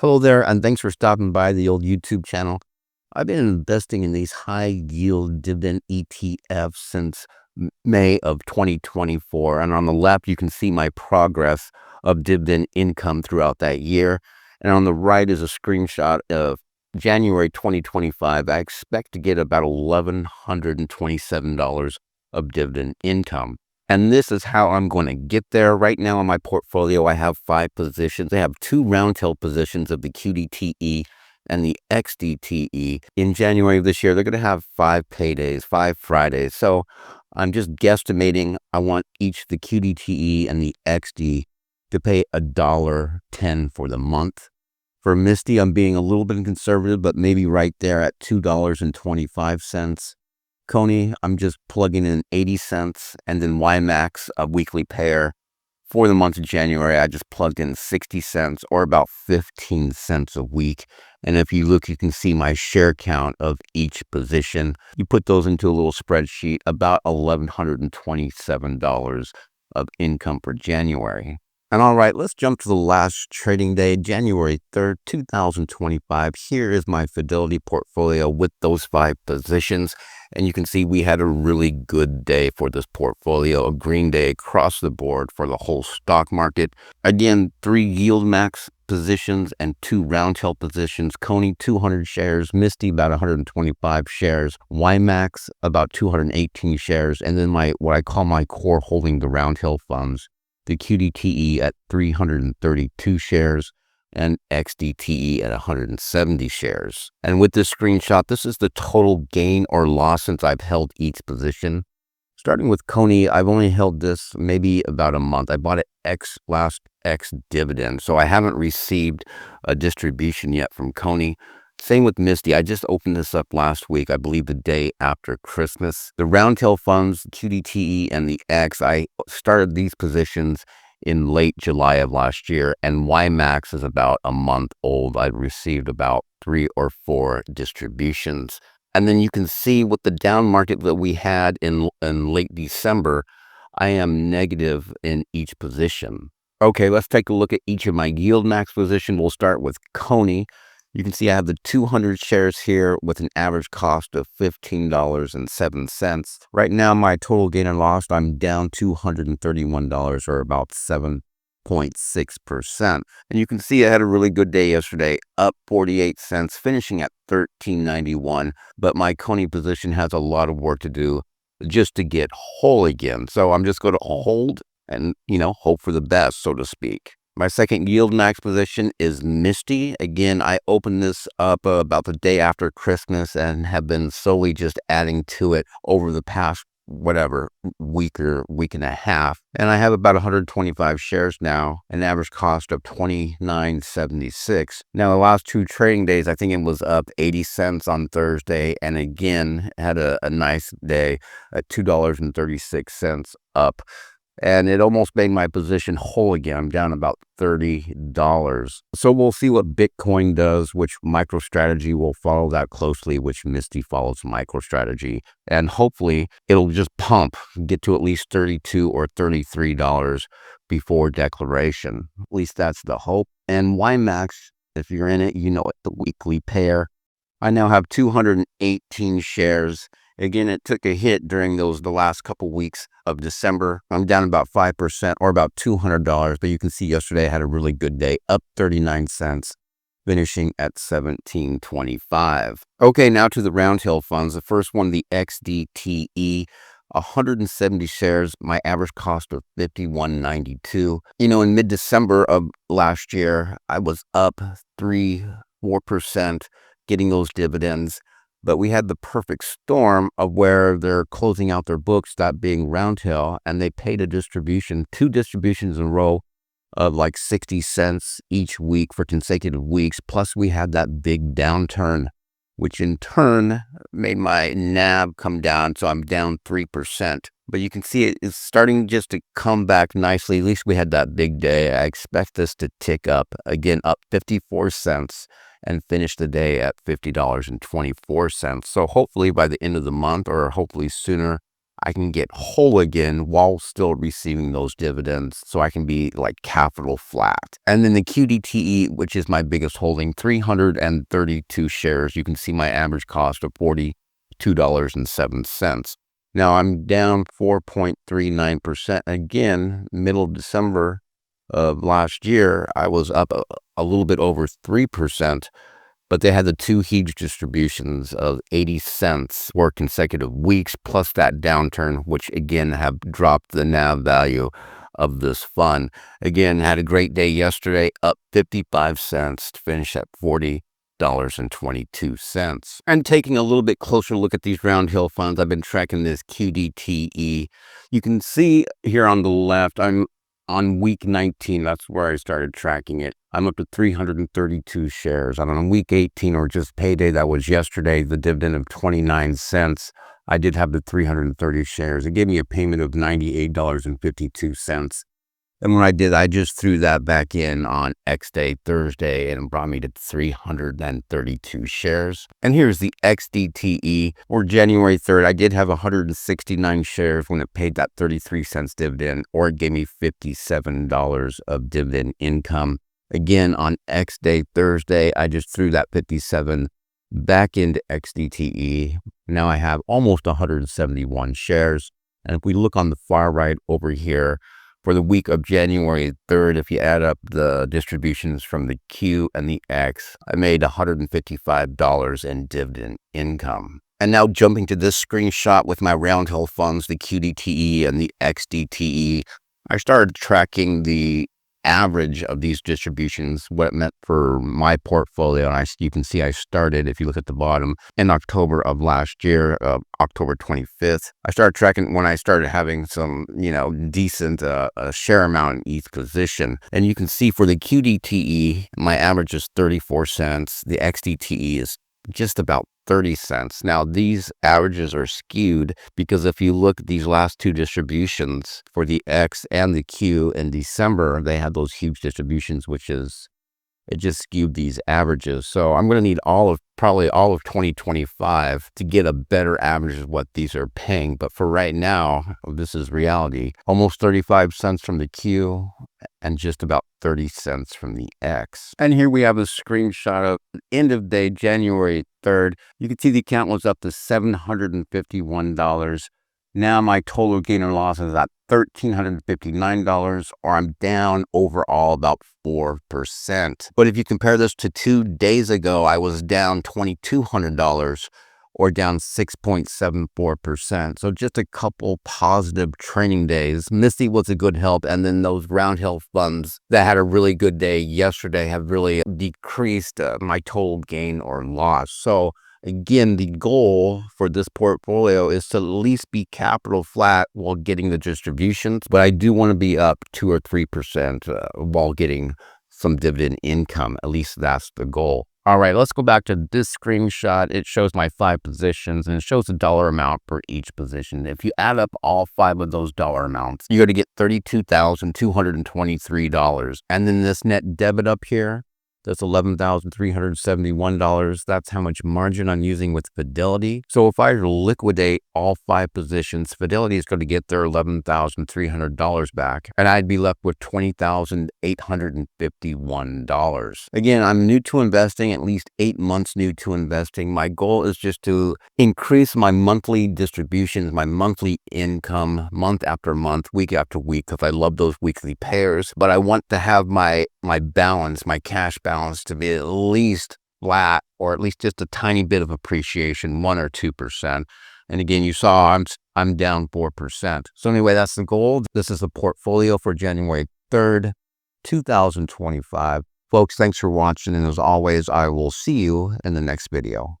Hello there, and thanks for stopping by the old YouTube channel. I've been investing in these high yield dividend ETFs since May of 2024. And on the left, you can see my progress of dividend income throughout that year. And on the right is a screenshot of January 2025. I expect to get about $1,127 of dividend income. And this is how I'm going to get there. Right now in my portfolio, I have 5 positions. I have 2 Roundhill positions of the QDTE and the xdte. In January of this year, they're going to have 5 paydays, 5 Fridays. So I'm just guesstimating I want each the QDTE and the XD to pay $1.10 for the month. For MSTY, I'm being a little bit conservative, but maybe right there at $2.25. Coney, I'm just plugging in 80 cents, and then YMAX, a weekly pair. For the month of January, I just plugged in 60 cents or about 15 cents a week. And if you look, you can see my share count of each position. You put those into a little spreadsheet, about $1,127 of income for January. And all right, let's jump to the last trading day, January 3rd, 2025. Here is my Fidelity portfolio with those 5 positions. And you can see we had a really good day for this portfolio, a green day across the board for the whole stock market. Again, 3 yield max positions and 2 Roundhill positions. Coney, 200 shares, MSTY, about 125 shares, YMAX, about 218 shares, and then what I call my core holding, the Roundhill funds, the QDTE at 332 shares, and xdte at 170 shares. And with this screenshot, this is the total gain or loss since I've held each position. Starting with Coney, I've only held this maybe about a month. I bought it last X dividend, so I haven't received a distribution yet from Coney. Same with MSTY. I just opened this up last week, I believe the day after Christmas. The Roundhill funds, QDTE and the X, I started these positions in late July of last year, and YMAX is about a month old. I've received about 3 or 4 distributions. And then you can see with the down market that we had in late December, I am negative in each position. Okay, let's take a look at each of my yield max positions. We'll start with Coney. You can see I have the 200 shares here with an average cost of $15.07. Right now, my total gain and loss, I'm down $231 or about 7.6%. And you can see I had a really good day yesterday, up 48 cents, finishing at $13.91. But my Coney position has a lot of work to do just to get whole again. So I'm just going to hold and, hope for the best, so to speak. My second yield max position is MSTY. Again, I opened this up about the day after Christmas and have been slowly just adding to it over the past, week or week and a half. And I have about 125 shares now, an average cost of $29.76. Now, the last 2 trading days, I think it was up 80 cents on Thursday. And again, had a nice day at $2.36 up. And it almost made my position whole again. I'm down about $30. So we'll see what Bitcoin does, which MicroStrategy will follow that closely, which MSTY follows MicroStrategy. And hopefully it'll just pump, get to at least $32 or $33 before declaration. At least that's the hope. And YMAX, if you're in it, it's the weekly pair. I now have 218 shares. Again, it took a hit during the last couple weeks of December. I'm down about 5% or about $200, but you can see yesterday I had a really good day, up 39 cents, finishing at $17.25. Okay, now to the Roundhill funds. The first one, the xdte, 170 shares, my average cost of $51.92. In mid-December of last year, I was up 3-4%, getting those dividends. But we had the perfect storm of where they're closing out their books, that being Roundhill, and they paid a distribution, 2 distributions in a row of like 60 cents each week for consecutive weeks. Plus, we had that big downturn, which in turn made my NAV come down. So I'm down 3%. But you can see it's starting just to come back nicely. At least we had that big day. I expect this to tick up again, up 54 cents. And finish the day at $50.24. So hopefully by the end of the month, or hopefully sooner, I can get whole again while still receiving those dividends, so I can be like capital flat. And then the QDTE, which is my biggest holding, 332 shares. You can see my average cost of $42.07. Now I'm down 4.39%. Again, middle of December of last year, I was up a little bit over 3%. But they had the two huge distributions of 80 cents for consecutive weeks, plus that downturn, which again have dropped the NAV value of this fund. Again, had a great day yesterday, up 55 cents to finish at $40.22. And taking a little bit closer look at these Roundhill funds, I've been tracking this QDTE. You can see here on the left, I'm on week 19, that's where I started tracking it. I'm up to 332 shares. And on week 18, or just payday, that was yesterday, the dividend of 29 cents. I did have the 330 shares. It gave me a payment of $98.52. And when I did, I just threw that back in on xday Thursday, and it brought me to 332 shares. And here's the xdte for January 3rd. I did have 169 shares when it paid that 33 cents dividend, or it gave me $57 of dividend income. Again, on xday Thursday, I just threw that 57 back into xdte. Now I have almost 171 shares. And if we look on the far right over here, for the week of January 3rd, if you add up the distributions from the Q and the X, I made $155 in dividend income. And now jumping to this screenshot with my Roundhill funds, the QDTE and the xdte, I started tracking the average of these distributions, what it meant for my portfolio. And you can see I started, if you look at the bottom, in October of last year, October 25th. I started tracking when I started having some, decent share amount in each position. And you can see for the QDTE, my average is 34 cents. The xdte is just about 30 cents. Now, these averages are skewed because if you look at these last two distributions for the X and the Q in December, they had those huge distributions, it just skewed these averages. So I'm going to need probably all of 2025 to get a better average of what these are paying. But for right now, this is reality. Almost 35 cents from the Q and just about 30 cents from the X. And here we have a screenshot of the end of day, January 3rd. You can see the account was up to $751. Now my total gain or loss is at $1,359, or I'm down overall about 4%. But if you compare this to 2 days ago, I was down $2,200, or down 6.74%. So just a couple positive training days. MSTY was a good help, and then those Roundhill funds that had a really good day yesterday have really decreased my total gain or loss. So again, the goal for this portfolio is to at least be capital flat while getting the distributions, but I do want to be up 2 or 3% while getting some dividend income. At least that's the goal. All right, let's go back to this screenshot. It shows my 5 positions, and it shows the dollar amount for each position. If you add up all 5 of those dollar amounts, you're going to get $32,223. And then this net debit up here, that's $11,371. That's how much margin I'm using with Fidelity. So if I liquidate all 5 positions, Fidelity is going to get their $11,300 back, and I'd be left with $20,851. Again, I'm new to investing, at least 8 months new to investing. My goal is just to increase my monthly distributions, my monthly income, month after month, week after week, because I love those weekly pairs. But I want to have my balance, my cash balance, to be at least flat, or at least just a tiny bit of appreciation, 1 or 2%. And again, you saw I'm down 4%. So anyway, that's the goal. This is the portfolio for January 3rd, 2025. Folks, thanks for watching. And as always, I will see you in the next video.